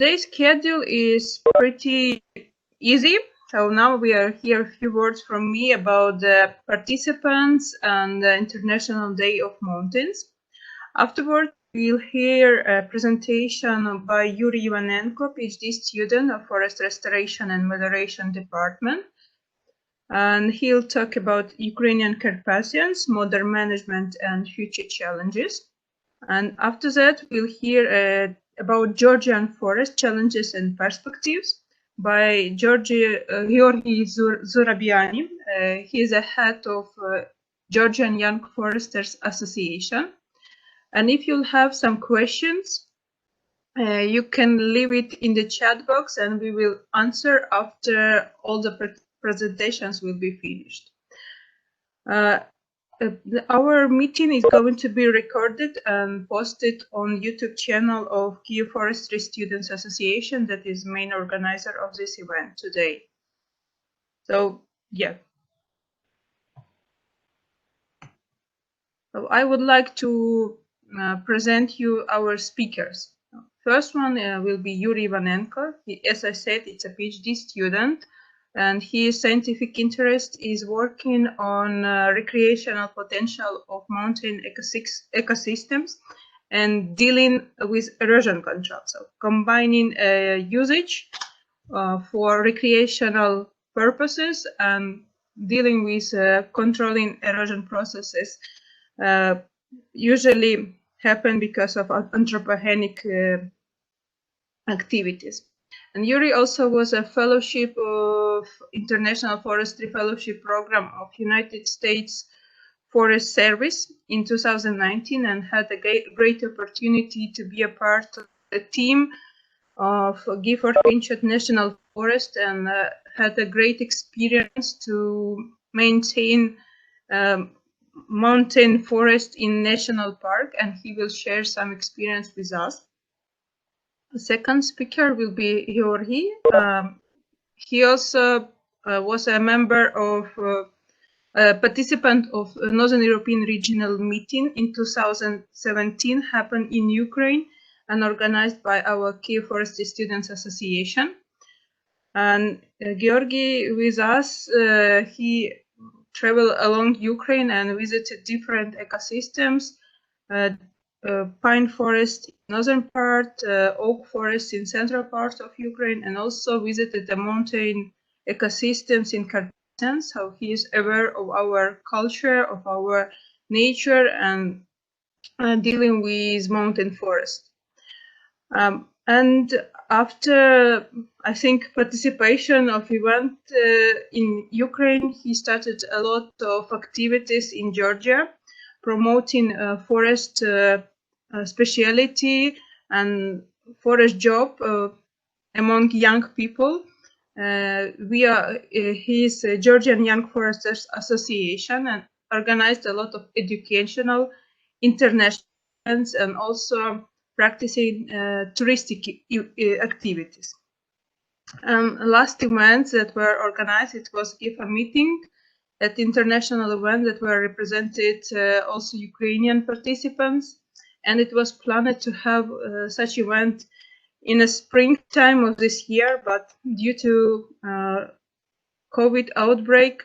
Today's schedule is pretty easy. So now we are here a few words from me about the participants and the International Day of Mountains. Afterward, we'll hear a presentation by Yuri Ivanenko, PhD student of Forest Restoration and Moderation Department. And he'll talk about Ukrainian Carpathians, modern management and future challenges. And after that, we'll hear about Georgian forest challenges and perspectives by Georgi Zurabiani. He is a head of Georgian Young Foresters Association. And if you have some questions, you can leave it in the chat box and we will answer after all the presentations will be finished. Our meeting is going to be recorded and posted on YouTube channel of Kyiv Forestry Students Association, that is main organizer of this event today. So yeah. So I would like to present you our speakers. First one will be Yuri Ivanenko. As I said, it's a PhD student, and his scientific interest is working on recreational potential of mountain ecosystems and dealing with erosion control. So combining usage for recreational purposes and dealing with controlling erosion processes usually happen because of anthropogenic activities. And Yuri also was a fellowship of International Forestry Fellowship Program of United States Forest Service in 2019 and had a great opportunity to be a part of the team of Gifford Pinchot National Forest and had a great experience to maintain mountain forest in national park, and he will share some experience with us. The second speaker will be Georgi. He also was a member of a participant of a Northern European Regional Meeting in 2017, happened in Ukraine and organized by our Kyiv Forestry Students Association. And Georgi with us, he traveled along Ukraine and visited different ecosystems, pine forest in northern part, oak forest in central part of Ukraine, and also visited the mountain ecosystems in Carpathians. So he is aware of our culture, of our nature, and dealing with mountain forest. And after, I think, participation of event in Ukraine, he started a lot of activities in Georgia, promoting forest speciality and forest job among young people via his Georgian Young Foresters Association, and organized a lot of educational international events and also practicing touristic activities. Last events that were organized, it was GIFA meeting at international event that were represented also Ukrainian participants, and it was planned to have such event in the springtime of this year, but due to COVID outbreak,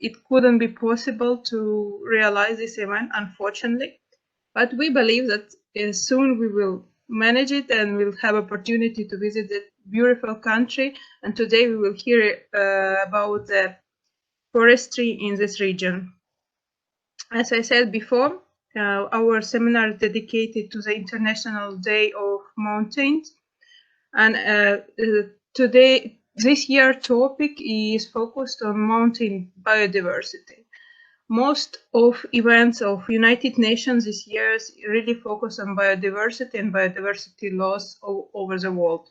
it couldn't be possible to realize this event, unfortunately. But we believe that soon we will manage it and we'll have opportunity to visit the beautiful country. And today we will hear about the forestry in this region. As I said before, our seminar is dedicated to the International Day of Mountains. And today, this year topic is focused on mountain biodiversity. Most of events of United Nations this year really focus on biodiversity and biodiversity loss over the world.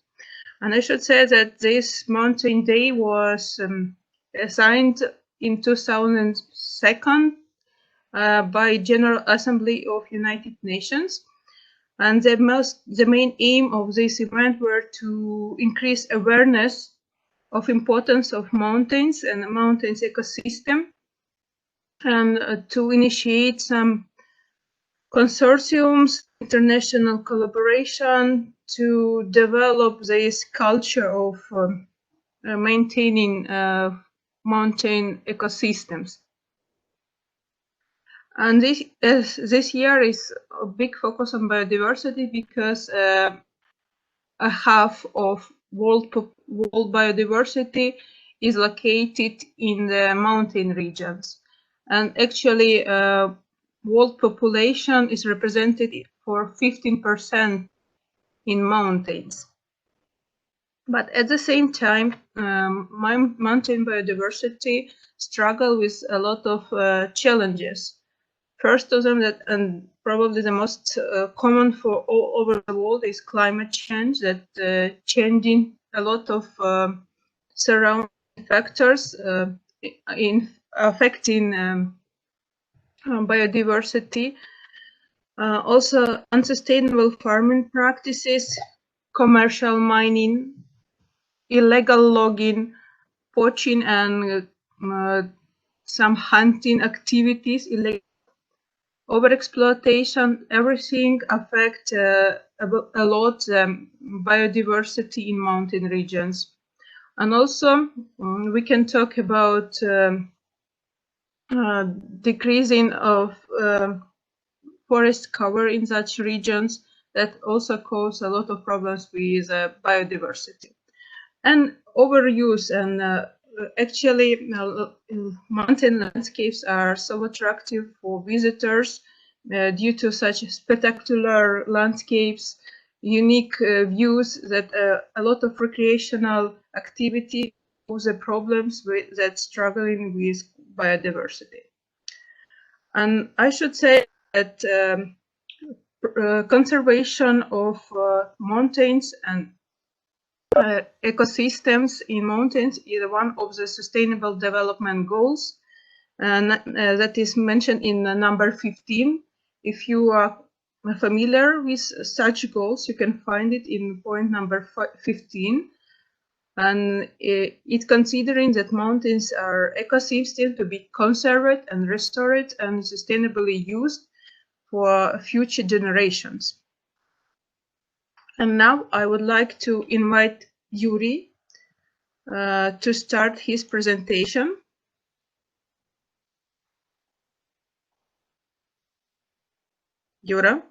And I should say that this Mountain Day was assigned in 2002 by General Assembly of United Nations. And the main aim of this event were to increase awareness of importance of mountains and mountains ecosystem, and to initiate some consortiums, international collaboration to develop this culture of maintaining mountain ecosystems. And this year is a big focus on biodiversity because a half of world biodiversity is located in the mountain regions. And actually, world population is represented for 15% in mountains. But at the same time, mountain biodiversity struggle with a lot of challenges. First of them, that and probably the most common for all over the world, is climate change, that changing a lot of surrounding factors in affecting biodiversity. Also, unsustainable farming practices, commercial mining, illegal logging, poaching, and some hunting activities, illegal overexploitation, everything affect a lot biodiversity in mountain regions. And also, we can talk about decreasing of forest cover in such regions that also cause a lot of problems with biodiversity. And overuse, and actually mountain landscapes are so attractive for visitors due to such spectacular landscapes, unique views, that a lot of recreational activity cause the problems that struggling with biodiversity. And I should say that conservation of mountains and ecosystems in mountains is one of the sustainable development goals, and that is mentioned in number 15. If you are familiar with such goals, you can find it in point number 15. And it's considering that mountains are ecosystems to be conserved and restored and sustainably used for future generations. And now I would like to invite Yuri to start his presentation. Yura?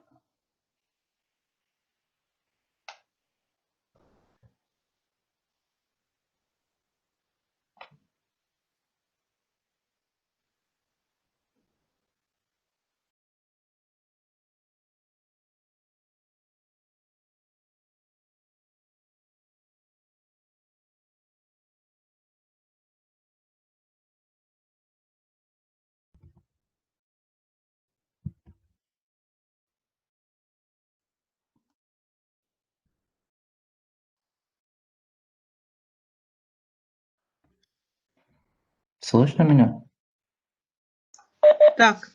Слышно меня? Так.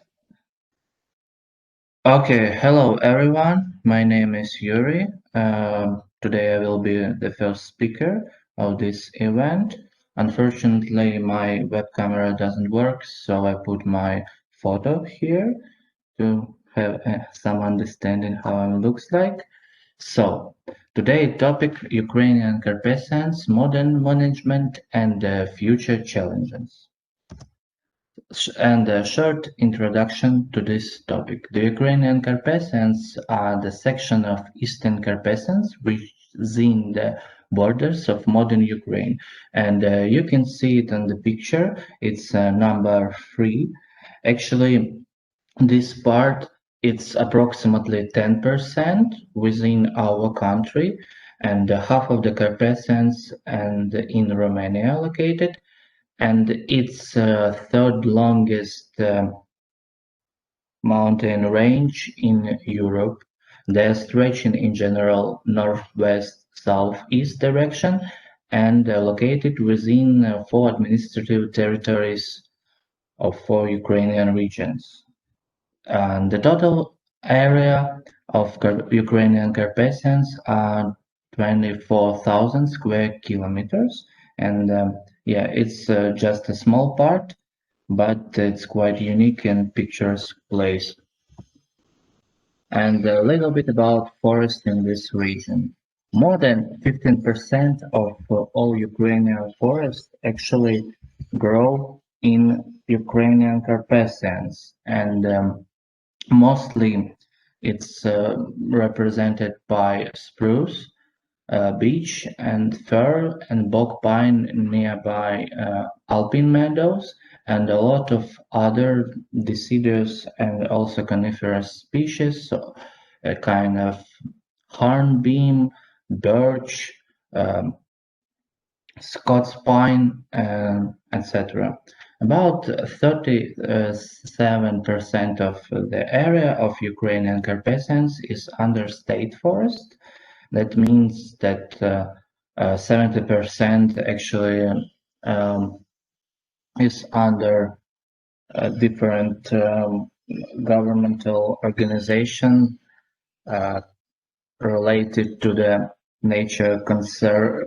Okay, hello everyone. My name is Yuri. Today I will be the first speaker of this event. Unfortunately, my web camera doesn't work, so I put my photo here to have some understanding how it looks like. So, today topic Ukrainian Carpathians, modern management and future challenges. And a short introduction to this topic. The Ukrainian Carpathians are the section of Eastern Carpathians within the borders of modern Ukraine. And you can see it on the picture. It's number 3. Actually, this part, it's approximately 10% within our country, and half of the Carpathians and in Romania located, and it's third longest mountain range in Europe. They're stretching in general northwest-southeast direction and located within 4 administrative territories of 4 Ukrainian regions. And the total area of Ukrainian Carpathians are 24,000 square kilometers, and yeah, it's just a small part, but it's quite unique and picturesque place. And a little bit about forest in this region. More than 15% of all Ukrainian forests actually grow in Ukrainian Carpathians, and mostly it's represented by spruce, beech and fir and bog pine nearby alpine meadows, and a lot of other deciduous and also coniferous species, so a kind of hornbeam, birch, um, Scots pine, etc. About 37% of the area of Ukrainian Carpathians is under state forest. That means that 70% actually is under different governmental organization uh, related to the nature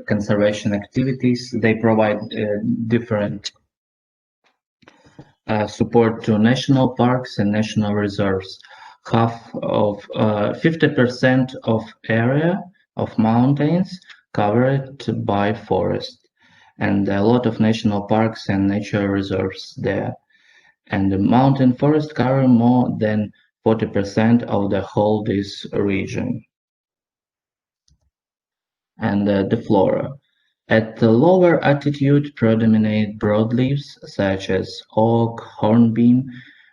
conservation activities. They provide different support to national parks and national reserves. Half of 50% of area of mountains covered by forest, and a lot of national parks and nature reserves there. And the mountain forest cover more than 40% of the whole this region. And the flora. At the lower altitude predominate broadleaves such as oak, hornbeam,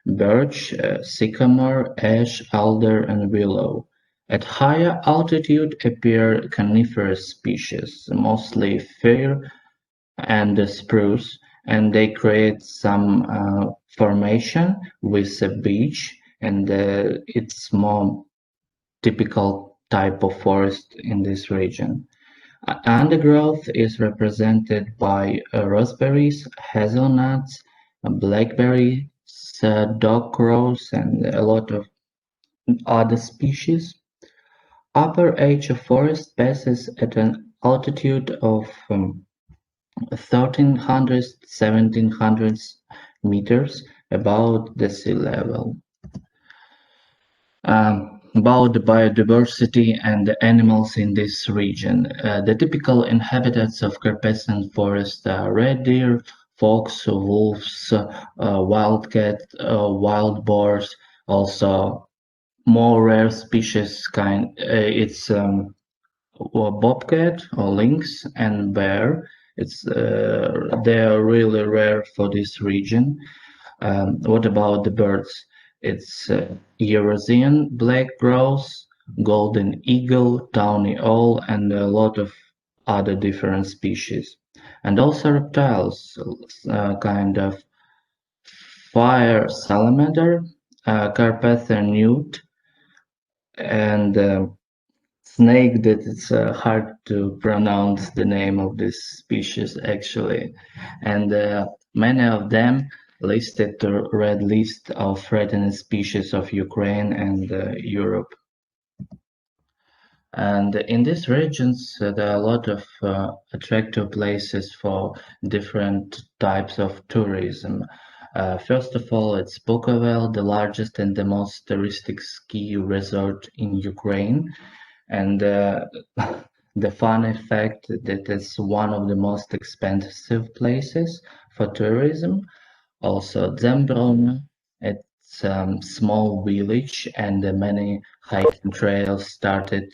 birch, sycamore, ash, alder, and willow. At higher altitude appear coniferous species, mostly fir and spruce, and they create some formation with a beech, and it's more typical type of forest in this region. Undergrowth is represented by raspberries, hazelnuts, blackberries, dog rose, and a lot of other species. Upper age of forest passes at an altitude of 1300 1700 meters above the sea level. About the biodiversity and the animals in this region. The typical inhabitants of Carpathian forest are red deer, fox, wolves, wildcat, wild boars, also more rare species it's bobcat or lynx and bear. They are really rare for this region. What about the birds? It's Eurasian black grouse, golden eagle, tawny owl, and a lot of other different species. And also reptiles, kind of fire salamander, Carpathian newt, and snake that it's hard to pronounce the name of this species actually, and many of them listed the red list of threatened species of Ukraine and Europe. And in these regions, there are a lot of attractive places for different types of tourism. First of all, it's Bukovel, the largest and the most touristic ski resort in Ukraine. And the funny fact that it's one of the most expensive places for tourism. Also, Zembron, it's a small village, and many hiking trails started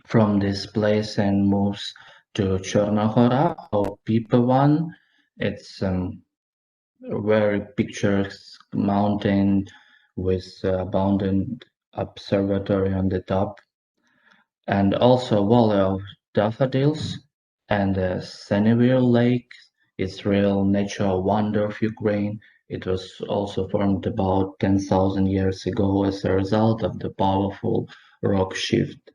from this place and moves to Chornohora or Pipevan. It's a very picturesque mountain with abundant observatory on the top, and also a valley of daffodils and Senevere Lake. It's real natural wonder of Ukraine. It was also formed about 10,000 years ago as a result of the powerful rock shift.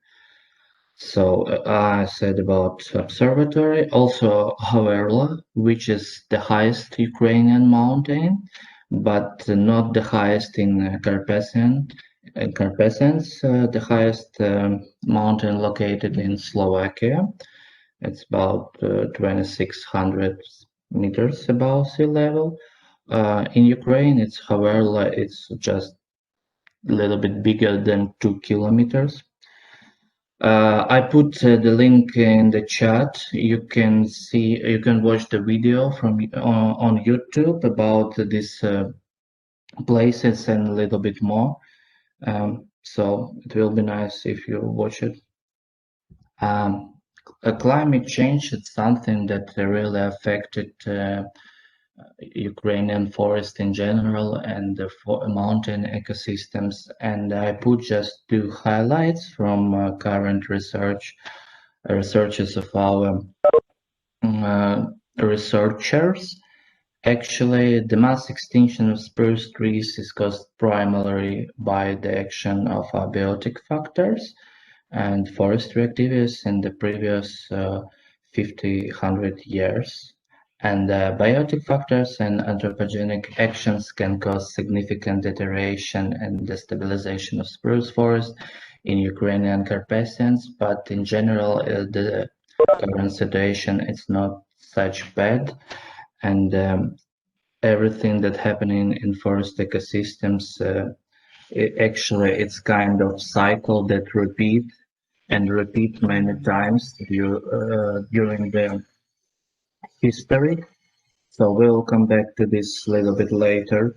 So I said about observatory, also Haverla, which is the highest Ukrainian mountain, but not the highest in Carpathian. Carpathians, the highest mountain located in Slovakia. It's about 2,600 meters above sea level. In Ukraine, it's Haverla. It's just little bit bigger than 2 kilometers. I put the link in the chat. You can watch the video from on YouTube about these places and a little bit more. So it will be nice if you watch it. Climate change is something that really affected Ukrainian forest in general and the mountain ecosystems. And I put just 2 highlights from current researches of our researchers. Actually, the mass extinction of spruce trees is caused primarily by the action of abiotic factors and forestry activities in the previous 50-100 years. And biotic factors and anthropogenic actions can cause significant deterioration and destabilization of spruce forest in Ukrainian Carpathians, but in general, the current situation is not such bad, and everything that happening in forest ecosystems, actually, it's kind of cycle that repeat many times during the history. So we'll come back to this a little bit later.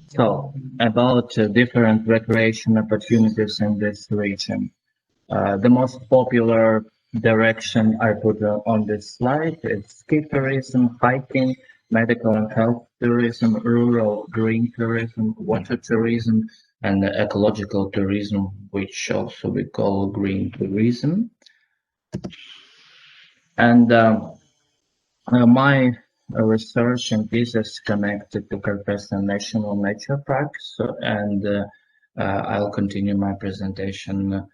So about different recreation opportunities in this region. The most popular direction I put on this slide is ski tourism, hiking, medical and health tourism, rural green tourism, water tourism, and ecological tourism, which also we call green tourism. And my research and thesis connected to Carpathian National Nature Park, and I'll continue my presentation,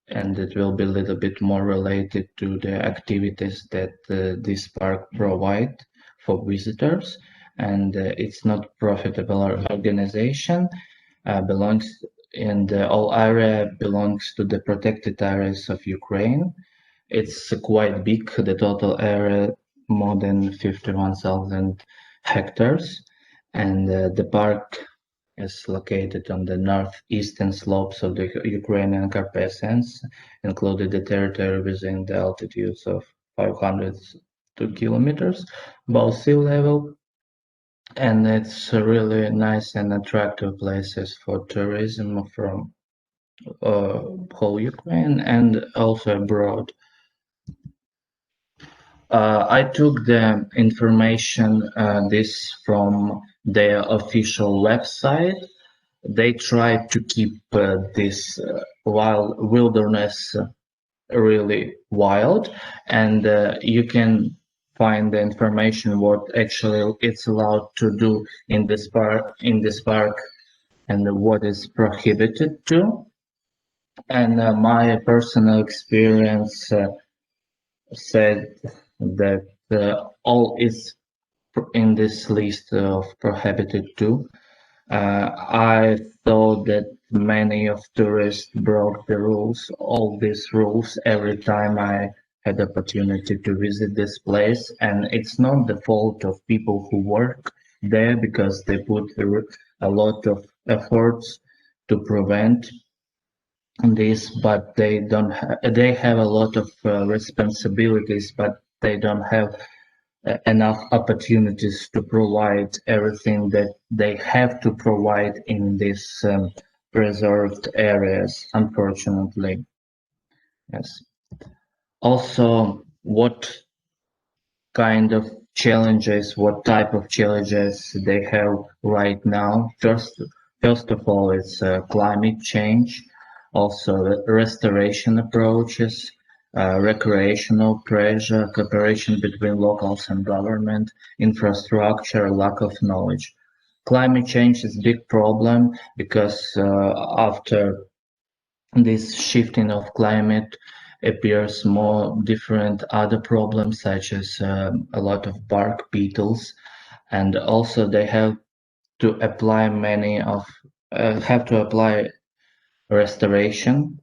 and it will be a little bit more related to the activities that this park provide for visitors. And it's not profitable organization, belongs in the all area belongs to the protected areas of Ukraine. It's quite big, the total area more than 51,000 hectares, and the park is located on the northeastern slopes of the Ukrainian Carpathians, including the territory within the altitudes of 502 kilometers above sea level. And it's really nice and attractive places for tourism from whole Ukraine and also abroad. I took the information this from their official website. They try to keep this wild wilderness really wild, and you can find the information what actually it's allowed to do in this park and what is prohibited to. And my personal experience said that all is in this list of prohibited too. I thought that many of tourists broke the rules, all these rules, every time I had the opportunity to visit this place. And it's not the fault of people who work there because they put a lot of efforts to prevent this, but they don't. They have a lot of responsibilities, but they don't have enough opportunities to provide everything that they have to provide in these preserved areas, unfortunately. Yes. Also, what kind of challenges, what type of challenges they have right now? First of all, it's climate change, also restoration approaches, recreational pressure, cooperation between locals and government, infrastructure, lack of knowledge. Climate change is a big problem because after this shifting of climate appears more different other problems such as a lot of bark beetles, and also they have to apply restoration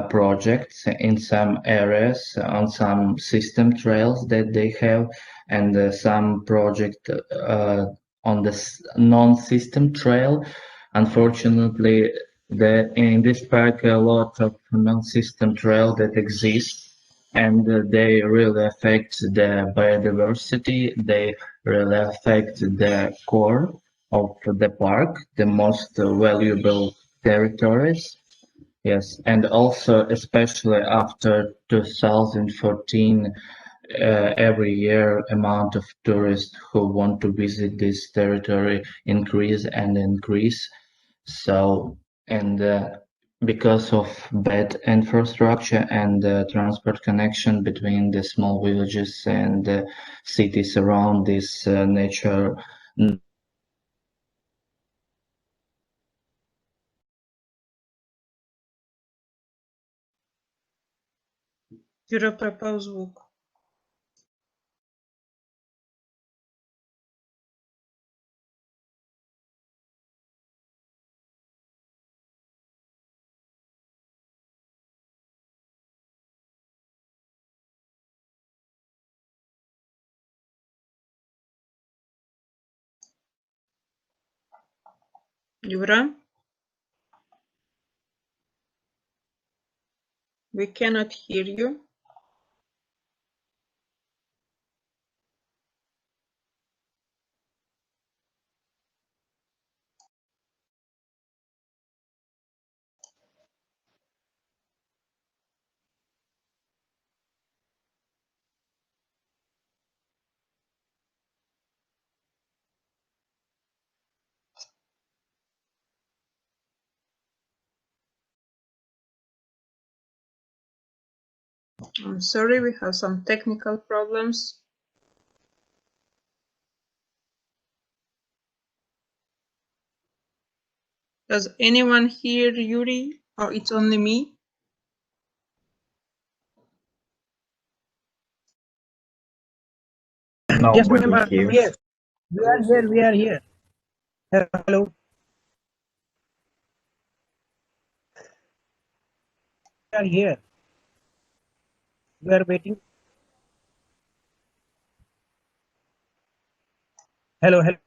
projects in some areas on some system trails that they have, and some project on the non-system trail Unfortunately, in this park a lot of non-system trails that exist, and they really affect the biodiversity. They really affect the core of the park, the most valuable territories. Yes, and also especially after 2014, every year amount of tourists who want to visit this territory increase and increase. So, and because of bad infrastructure and transport connection between the small villages and cities around this nature. Юра пропал звук. Юра, we cannot hear you. I'm sorry, we have some technical problems. Does anyone hear Yuri, or it's only me? Yes, Nobody ma'am, I'm hears. here. We are here. We are here. Hello. We are here. We are waiting. Hello. Hello.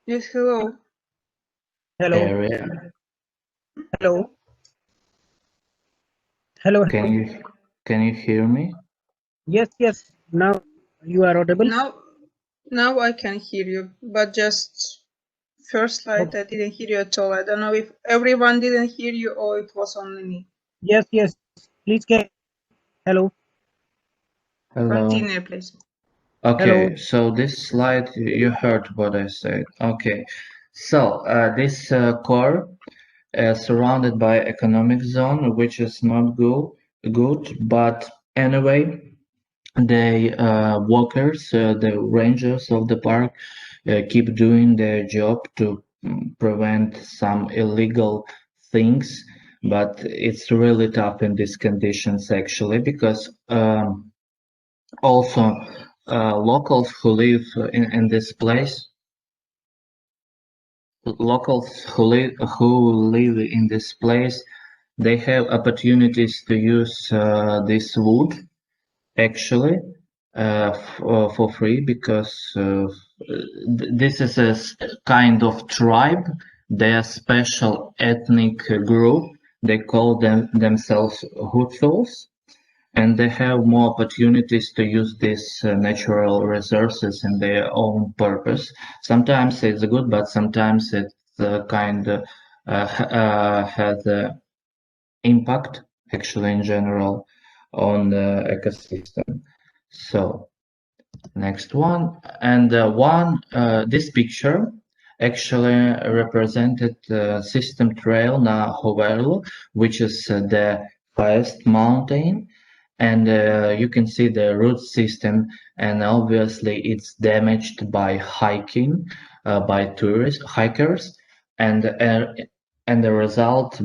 Yes, hello. Hello. Area. Hello. Hello. Can you hear me? Yes. Yes. Now you are audible. Now I can hear you, but just first slide I didn't hear you at all. I don't know if everyone didn't hear you or it was only me. Yes. Yes. Please get. Hello. Hello. Continue, please. Okay, Hello. so this slide, you heard what I said. Okay, so this core surrounded by economic zone, which is not good, but anyway, the workers, the rangers of the park, keep doing their job to prevent some illegal things, but it's really tough in these conditions actually because. Also, locals who live in this place, who live in this place, they have opportunities to use this wood actually for free because this is a kind of tribe. They are special ethnic group. They call themselves Hutus, and they have more opportunities to use these natural resources in their own purpose. Sometimes it's good, but sometimes it's kind of has an impact actually in general on the ecosystem. So next one, and this picture actually represented system trail na Hoverlo, which is the highest mountain, and you can see the root system, and obviously it's damaged by hiking by tourist hikers, and the result,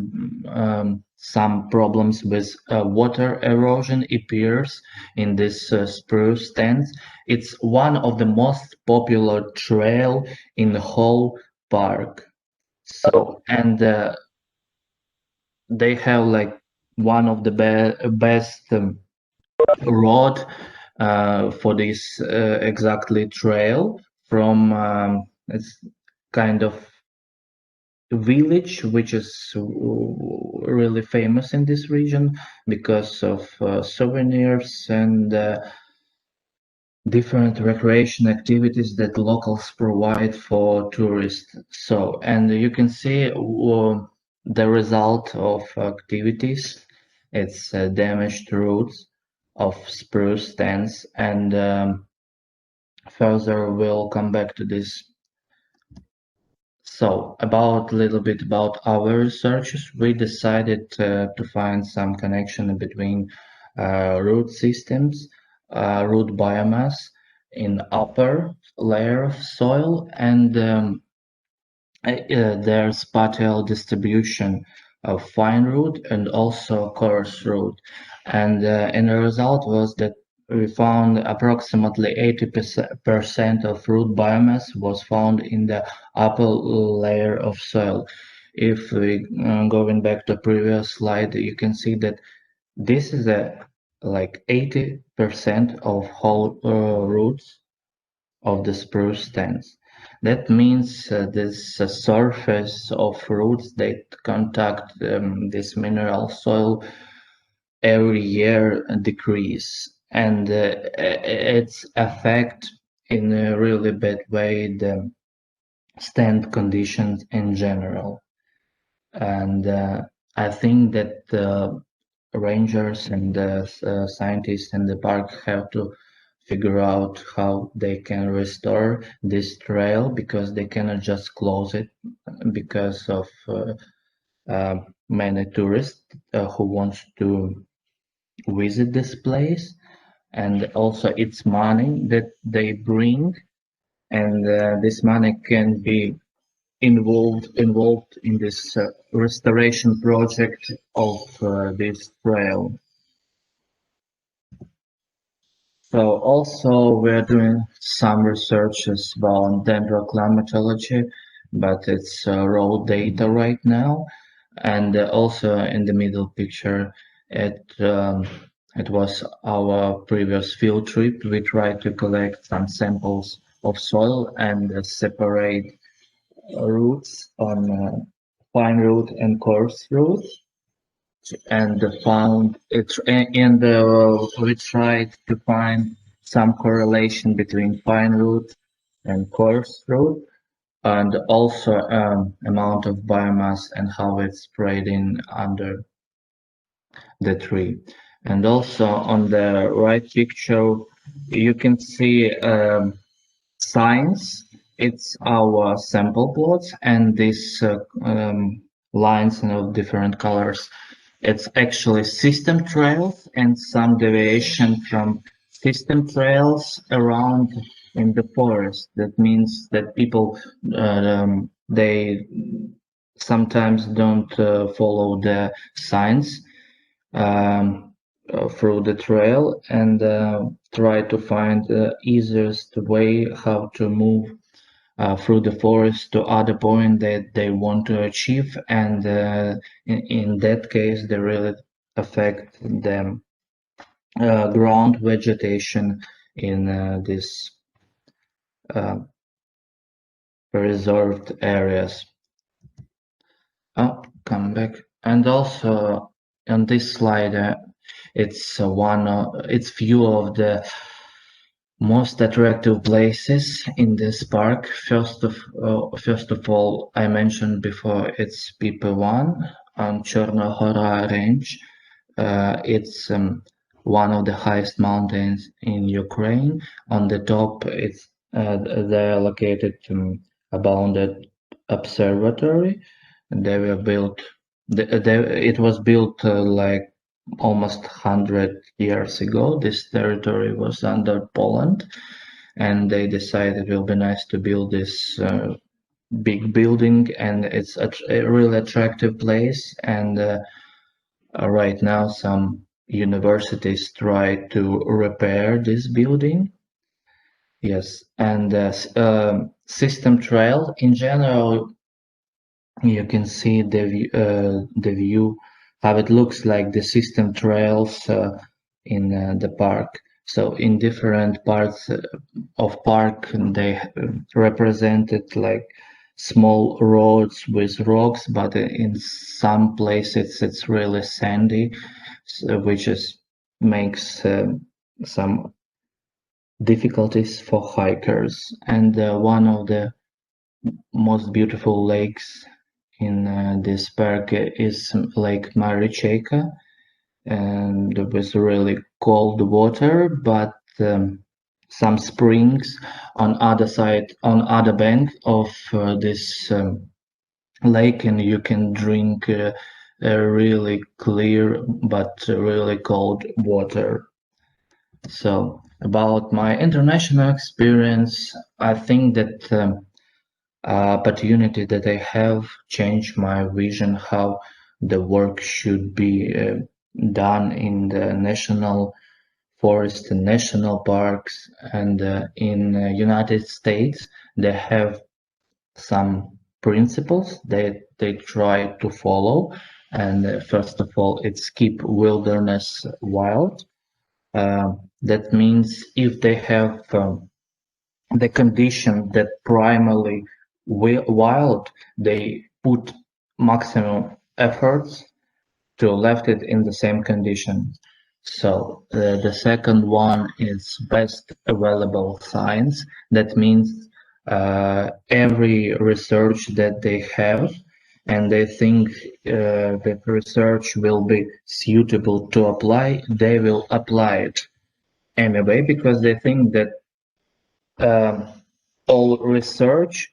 some problems with water erosion appears in this spruce stands. It's one of the most popular trail in the whole park. So, and they have like one of the best road for this exactly trail from it's kind of village which is really famous in this region because of souvenirs and different recreation activities that locals provide for tourists. So, and you can see the result of activities. It's damaged roots of spruce stands, and further we'll come back to this. So, about a little bit about our researches, we decided to find some connection between root systems, root biomass in upper layer of soil and their spatial distribution of fine root and also coarse root. And the result was that we found approximately 80% of root biomass was found in the upper layer of soil. If we going back to previous slide, you can see that this is a like 80% of whole roots of the spruce stands. That means this surface of roots that contact this mineral soil every year decrease, and its affect in a really bad way the stand conditions in general. And I think that the rangers and the scientists in the park have to figure out how they can restore this trail because they cannot just close it because of many tourists who wants to visit this place, and also it's money that they bring, and this money can be involved in this restoration project of this trail. So also we're doing some researches about dendroclimatology, but it's raw data right now. And also in the middle picture, it was our previous field trip. We tried to collect some samples of soil and separate roots on fine root and coarse root, and found it. And we tried to find some correlation between fine root and coarse root, and also amount of biomass and how it's spreading under the tree. And also on the right picture, you can see signs. It's our sample plots, and these lines of different colors. It's actually system trails and some deviation from system trails around in the forest. That means that people they sometimes don't follow the signs through the trail and try to find the easiest way how to move through the forest to other point that they want to achieve, and in that case they really affect the ground vegetation in these reserved areas. Come back. And also on this slide, it's it's few of the most attractive places in this park. First of all, I mentioned before, it's PP1 on Cherno Hora range. It's one of the highest mountains in Ukraine. On the top, it's they're located a bounded observatory. And they were built. It was built like almost 100 years ago. This territory was under Poland, and they decided it will be nice to build this big building, and it's a really attractive place. And right now some universities try to repair this building. Yes, and system trail in general, you can see the view how it looks like the system trails in the park. So in different parts of park they represented like small roads with rocks, but in some places it's really sandy, which makes some difficulties for hikers. And one of the most beautiful lakes in this park is Lake Maricheka, and with really cold water, but some springs on other bank of this lake, and you can drink really clear but really cold water. So about my international experience, I think that opportunity that I have changed my vision how the work should be done in the national forest and national parks, and in United States they have some principles that they try to follow, and first of all it's keep wilderness wild. That means if they have the condition that primarily wild, they put maximum efforts to left it in the same condition. So the second one is best available science. That means every research that they have, and they think that research will be suitable to apply, they will apply it anyway, because they think that um, all research,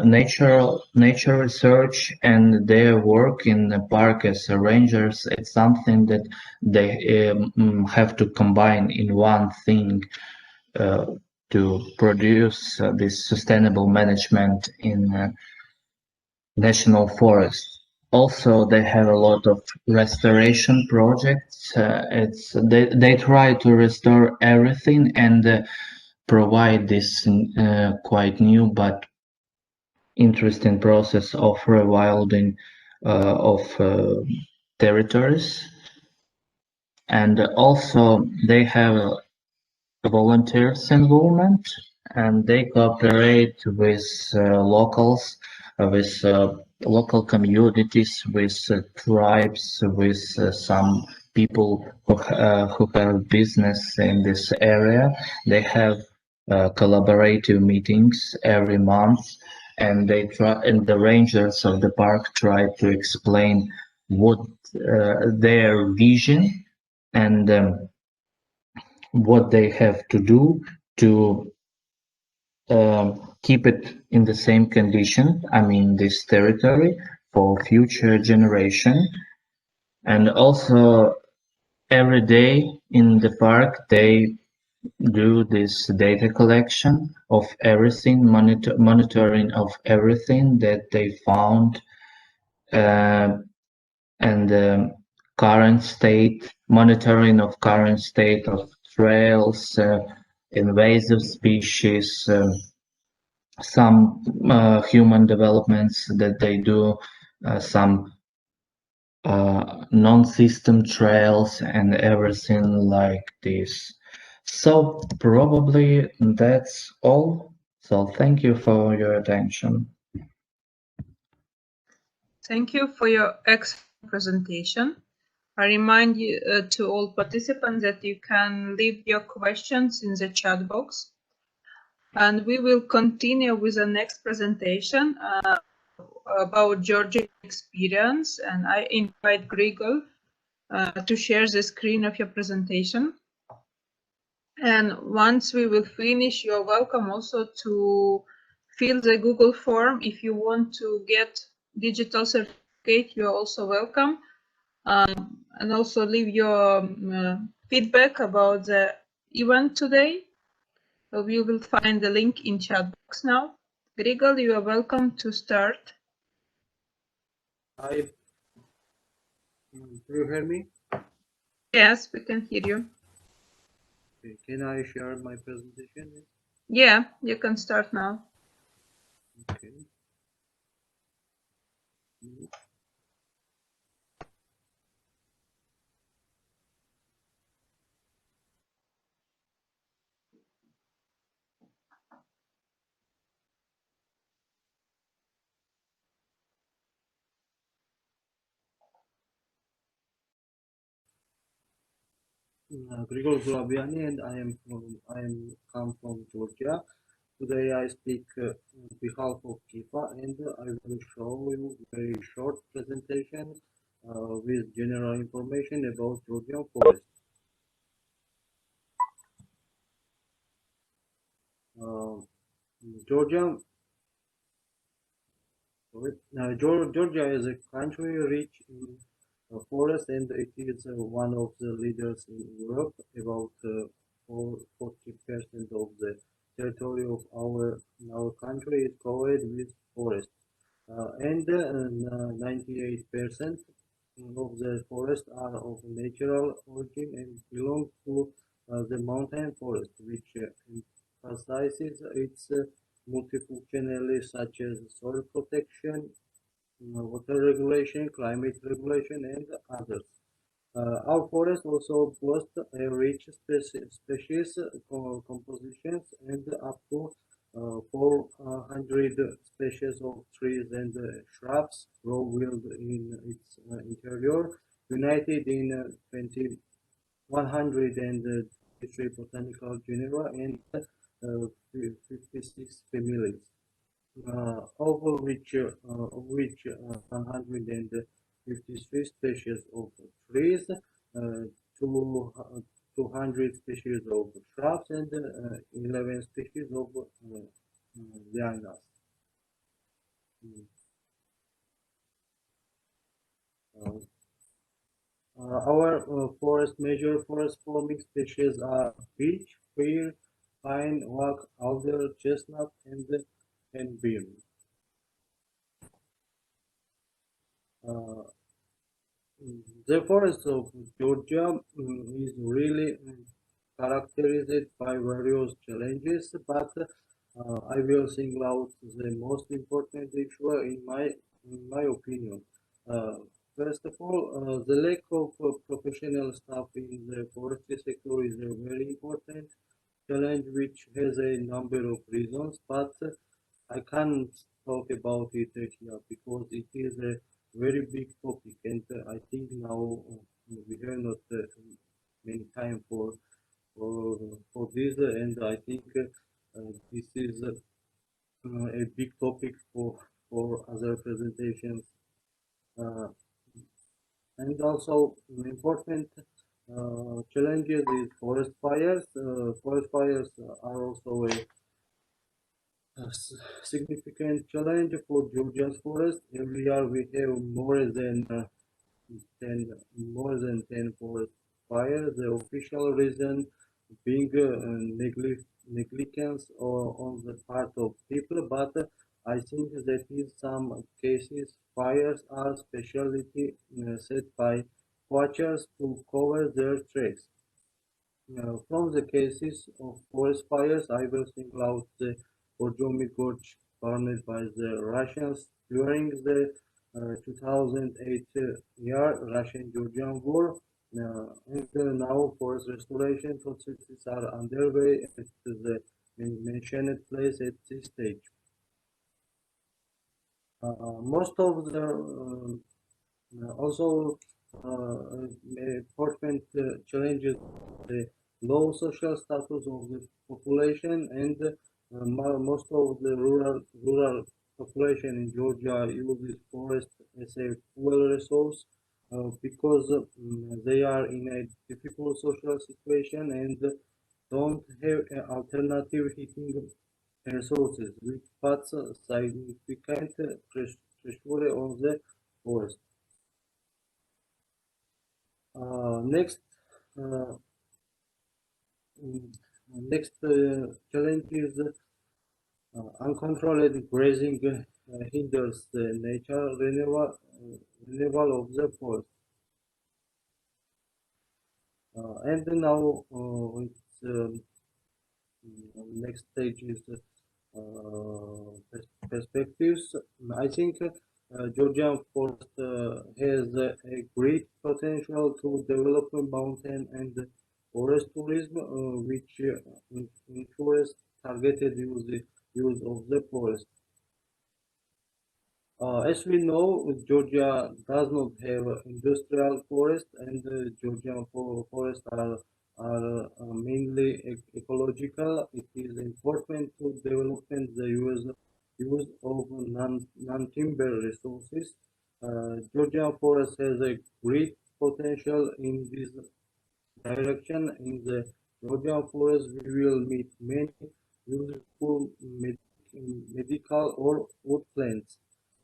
nature research, and their work in the park as rangers, it's something that they have to combine in one thing uh, to produce this sustainable management in national forests. Also, they have a lot of restoration projects. They try to restore everything and provide this quite new but interesting process of rewilding of territories. And also they have volunteers involvement, and they cooperate with locals, with local communities, with tribes, with some people who have business in this area. They have collaborative meetings every month, and and the rangers of the park try to explain what their vision and what they have to do to keep it in the same condition, I mean this territory, for future generation. And also every day in the park they do this data collection of everything, monitoring of everything that they found, uh, and current state, monitoring of current state of trails, invasive species, some human developments that they do, some non-system trails and everything like this. So probably that's all. So thank you for your attention. Thank you for your excellent presentation. I remind you to all participants that you can leave your questions in the chat box. And we will continue with the next presentation about Georgian experience. And I invite Grigol to share the screen of your presentation. And once we will finish, you're welcome also to fill the Google form. If you want to get digital certificate, you're also welcome. And also leave your feedback about the event today. We will find the link in chat box now. Grigol, you are welcome to start. Hi. Do you hear me? Yes, we can hear you. Okay. Can I share my presentation? Yeah, you can start now. Okay. Grigol Zurabiani, and I am come from Georgia. Today I speak on behalf of KIFA, and I will show you very short presentation with general information about Georgian forest. Uh, Georgia, Georgia is a country rich in forest, and it is one of the leaders in Europe. About 40% of the territory of our country is covered with forest, and 98% of the forests are of natural origin and belong to the mountain forest, which emphasizes its multifunctionality such as soil protection, water regulation, climate regulation, and others. Our forest also boasts a rich species compositions and up to 400 species of trees and shrubs grow wild in its interior, united in 123 botanical genera and 56 families, of which 153 species of trees, two, 200 species of shrubs, and 11 species of lianas. Uh, our major forest forming species are beech, fir, pine, oak, alder, chestnut, and beam. Uh, The forest of Georgia is really characterized by various challenges, but I will single out the most important issue in my opinion. Uh, First of all, the lack of professional staff in the forestry sector is a very important challenge, which has a number of reasons, but I can't talk about it here because it is a very big topic, and I think now we have not many time for this, and I think this is a big topic for other presentations, uh, and also important challenges is forest fires. Forest fires are also a significant challenge for Georgia's forest. Every year we have ten, more than 10 forest fires. The official reason being negligence or on the part of people, but I think that in some cases fires are specialty set by watchers to cover their tracks. From the cases of forest fires, I will single out the Borjomi Gorge burned by the Russians during the 2008 year Russian-Georgian War. And now forest restoration processes are underway at the mentioned place at this stage. Most of the also important challenges the low social status of the population, and most of the rural population in Georgia uses forest as a fuel resource because they are in a difficult social situation and don't have alternative heating resources, which puts significant pressure on the forest. Next, uh, mm, next challenge is uncontrolled grazing hinders the natural renewal of the forest. And now it's next stage is perspectives. I think Georgian forest has a great potential to develop a mountain and forest tourism, which ensures targeted use of the forest. As we know, Georgia does not have industrial forest, and Georgian forests are are mainly ecological. It is important to develop the use of non-timber resources. Georgia forest has a great potential in this direction. In the Georgia forest, we will meet many useful medical or wood plants.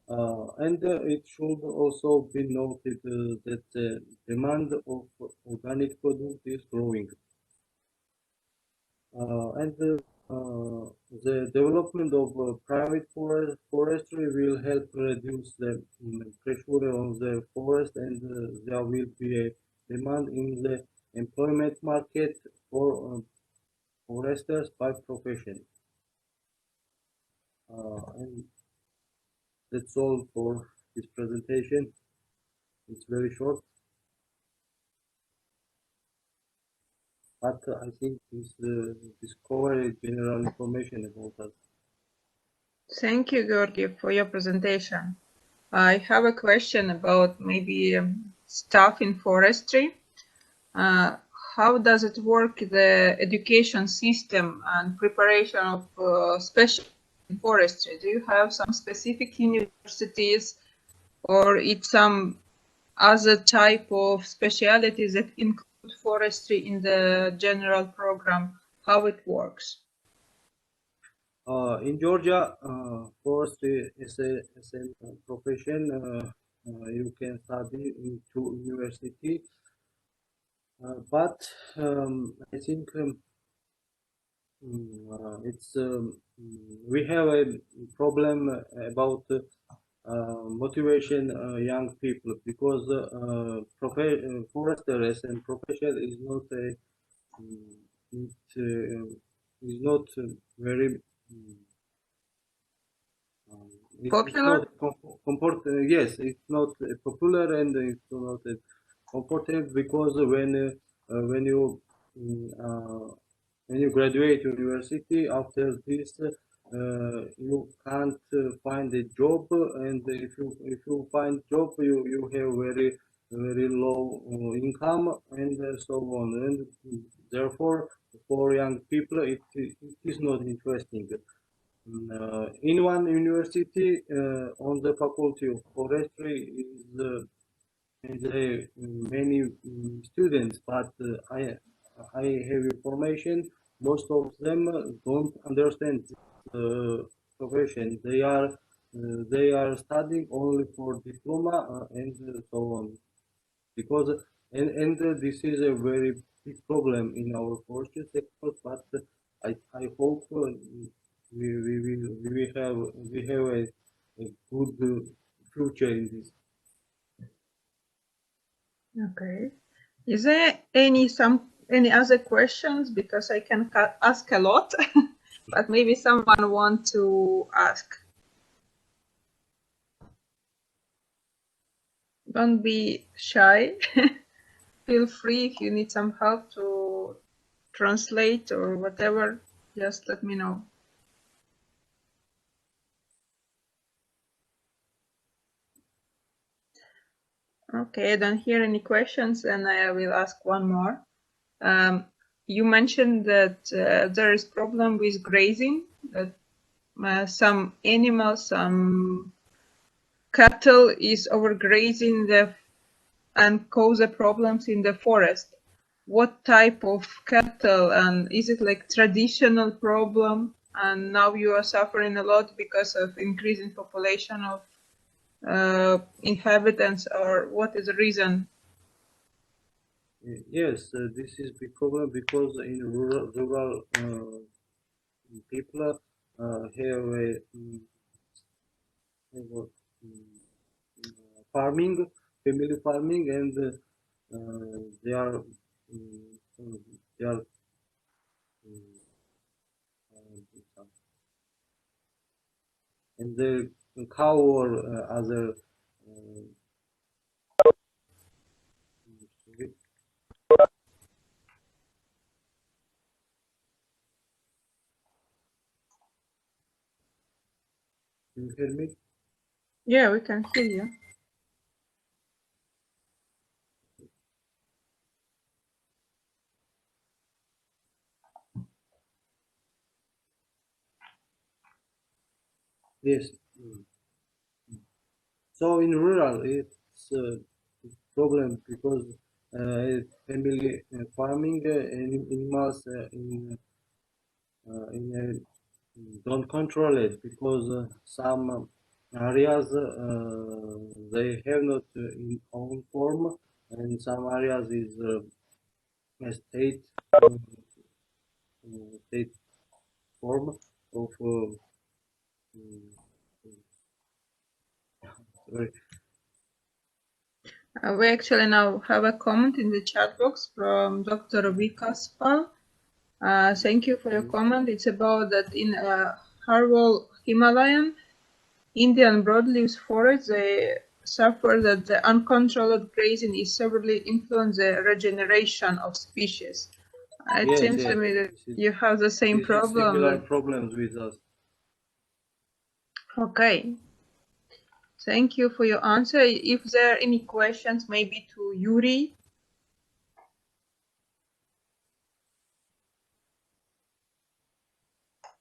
And it should also be noted that the demand of organic product is growing. And the development of private forestry will help reduce the pressure on the forest, and there will be a demand in the employment market for foresters by profession. And that's all for this presentation. It's very short, but I think this covers general information about us. Thank you, Georgi, for your presentation. I have a question about maybe staff in forestry. How does it work, the education system and preparation of special in forestry? Do you have some specific universities, or it's some other type of specialities that include forestry in the general program? How it works? In Georgia, forestry is a profession. You can study into university, but I think we have a problem about motivation young people, because forester as a profession is not a is not very Popular? It's not yes, it's not popular, and it's not comfortable, because when you mm, uh, when you graduate university, after this you can't find a job, and if you find job, you have very low income, and so on, and therefore for young people it is not interesting. In one university, on the faculty of forestry is many students, but I have information most of them don't understand the profession. They are studying only for diploma and so on, because and this is a very big problem in our forestry sector. But I hope we have a good future in this. Okay. Is there any other questions? Because I can ask a lot, but maybe someone want to ask. Don't be shy. Feel free if you need some help to translate or whatever. Just let me know. Okay, I don't hear any questions, and I will ask one more. You mentioned that there is problem with grazing, that some animals, some cattle is overgrazing and cause problems in the forest. What type of cattle, and is it like traditional problem, and now you are suffering a lot because of increasing population of inhabitants, or what is the reason? Yes, this is big problem, because in rural people have farming, family farming, and they are they are and the cow or other can you hear me? Yeah, we can hear you. Yes. So in rural, it's a problem because family farming animals don't control it because some areas they have not in own form, and some areas is a state form of sorry. We actually now have a comment in the chat box from Dr. Vikas Pal. Thank you for your comment. It's about that in Harwal Himalayan, Indian broadleaf forests, they suffer that the uncontrolled grazing is severely influence the regeneration of species. It Yes, seems to yes. me that you have the same This is similar problem. problems with us. Okay. Thank you for your answer. If there are any questions, maybe to Yuri.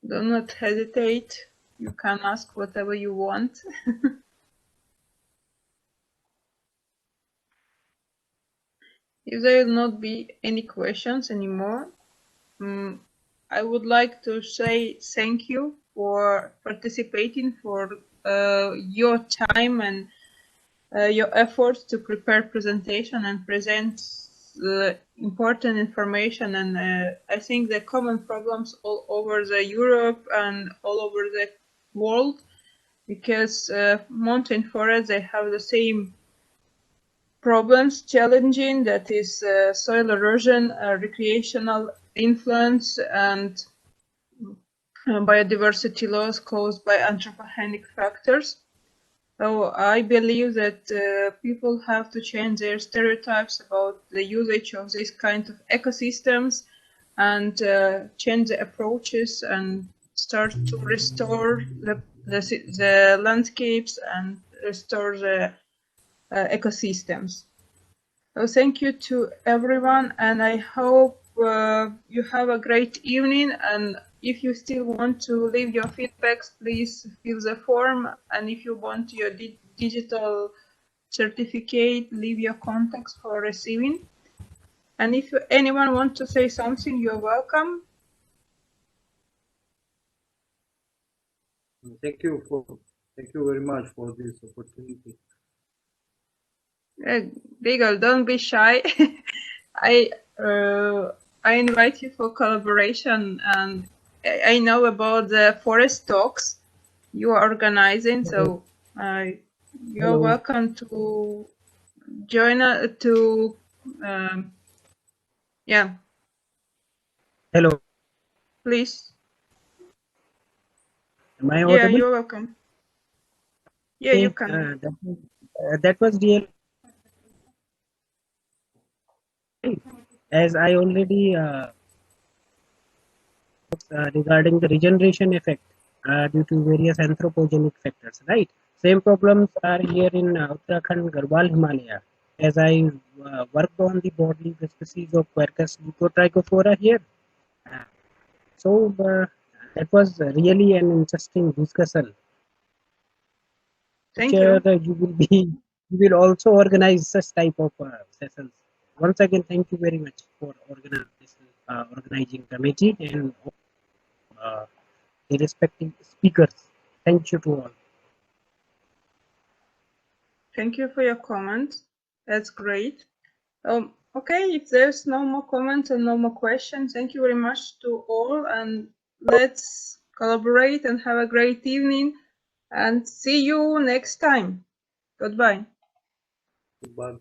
Do not hesitate. You can ask whatever you want. If there will not be any questions anymore, I would like to say thank you for participating, for your time and your efforts to prepare presentation and present important information. And I think the common problems all over the Europe and all over the world, because mountain forests, they have the same problems, challenging, that is soil erosion, recreational influence, and biodiversity loss caused by anthropogenic factors. So I believe that people have to change their stereotypes about the usage of this kind of ecosystems and change the approaches and start to restore the landscapes and restore the ecosystems. So thank you to everyone, and I hope you have a great evening. And if you still want to leave your feedbacks, please fill the form. And if you want your digital certificate, leave your contacts for receiving. And if anyone wants to say something, you're welcome. Thank you very much for this opportunity. Regal, don't be shy. I invite you for collaboration, and I know about the forest talks you are organizing, so you're Hello. welcome to join us to yeah, Hello. please. Am I Yeah, audible? you're welcome. Yeah, you can. That was real. As I already regarding the regeneration effect due to various anthropogenic factors, right? Same problems are here in Uttarakhand, Garhwal, Himalaya. As I worked on the broadleaf species of Quercus leucotrichophora here, so that was really an interesting discussion. Thank you. You will also organize such type of sessions. Once again, thank you very much for organizing committee and the respective speakers. Thank you to all. Thank you for your comment. That's great. Okay, if there's no more comments and no more questions, thank you very much to all, and let's collaborate and have a great evening, and see you next time. Goodbye. Goodbye.